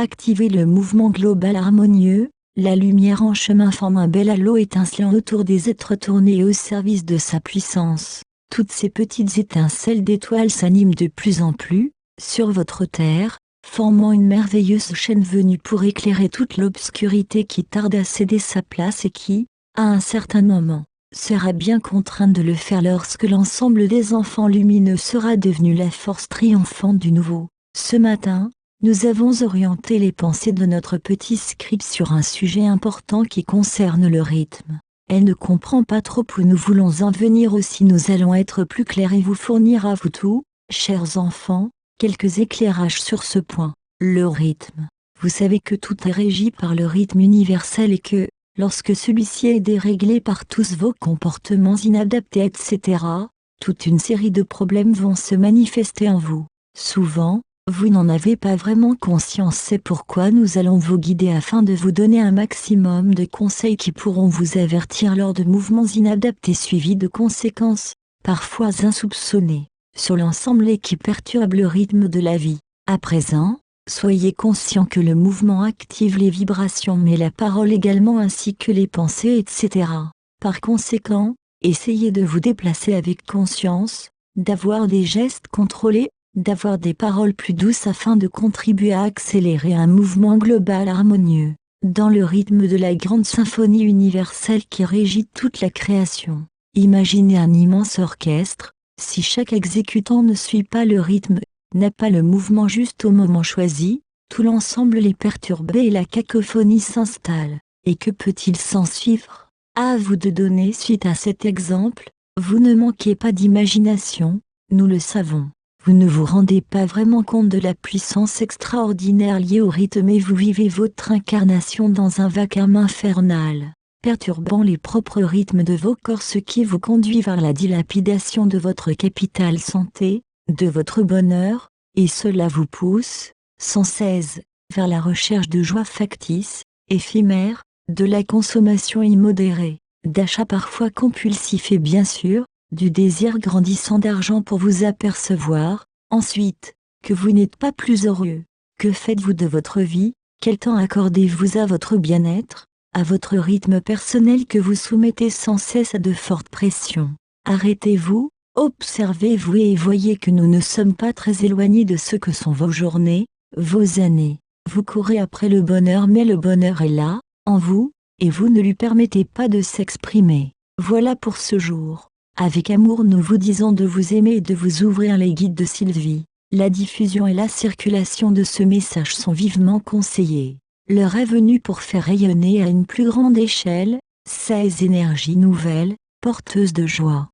activer le mouvement global harmonieux. La lumière en chemin forme un bel halo étincelant autour des êtres tournés au service de sa puissance. Toutes ces petites étincelles d'étoiles s'animent de plus en plus, sur votre terre, formant une merveilleuse chaîne venue pour éclairer toute l'obscurité qui tarde à céder sa place et qui, à un certain moment, sera bien contrainte de le faire lorsque l'ensemble des enfants lumineux sera devenu la force triomphante du nouveau. Ce matin, nous avons orienté les pensées de notre petit scribe sur un sujet important qui concerne le rythme. Elle ne comprend pas trop où nous voulons en venir, aussi nous allons être plus clairs et vous fournir à vous tous, chers enfants, quelques éclairages sur ce point. Le rythme. Vous savez que tout est régi par le rythme universel et que, lorsque celui-ci est déréglé par tous vos comportements inadaptés etc., toute une série de problèmes vont se manifester en vous. Souvent, vous n'en avez pas vraiment conscience, c'est pourquoi nous allons vous guider afin de vous donner un maximum de conseils qui pourront vous avertir lors de mouvements inadaptés suivis de conséquences, parfois insoupçonnées, sur l'ensemble et qui perturbent le rythme de la vie. À présent, soyez conscient que le mouvement active les vibrations mais la parole également ainsi que les pensées etc. Par conséquent, essayez de vous déplacer avec conscience, d'avoir des gestes contrôlés, d'avoir des paroles plus douces afin de contribuer à accélérer un mouvement global harmonieux, dans le rythme de la grande symphonie universelle qui régit toute la création. Imaginez un immense orchestre, si chaque exécutant ne suit pas le rythme, n'a pas le mouvement juste au moment choisi, tout l'ensemble les perturbe et la cacophonie s'installe. Et que peut-il s'en suivre? À vous de donner suite à cet exemple, vous ne manquez pas d'imagination, nous le savons. Vous ne vous rendez pas vraiment compte de la puissance extraordinaire liée au rythme et vous vivez votre incarnation dans un vacarme infernal, perturbant les propres rythmes de vos corps, ce qui vous conduit vers la dilapidation de votre capital santé, de votre bonheur, et cela vous pousse, sans cesse, vers la recherche de joie factice, éphémère, de la consommation immodérée, d'achats parfois compulsifs et bien sûr, du désir grandissant d'argent pour vous apercevoir, ensuite, que vous n'êtes pas plus heureux. Que faites-vous de votre vie? Quel temps accordez-vous à votre bien-être, à votre rythme personnel que vous soumettez sans cesse à de fortes pressions? Arrêtez-vous, observez-vous et voyez que nous ne sommes pas très éloignés de ce que sont vos journées, vos années. Vous courez après le bonheur mais le bonheur est là, en vous, et vous ne lui permettez pas de s'exprimer. Voilà pour ce jour. Avec amour nous vous disons de vous aimer et de vous ouvrir les guides de Sylvie. La diffusion et la circulation de ce message sont vivement conseillées. L'heure est venue pour faire rayonner à une plus grande échelle, ces énergies nouvelles, porteuses de joie,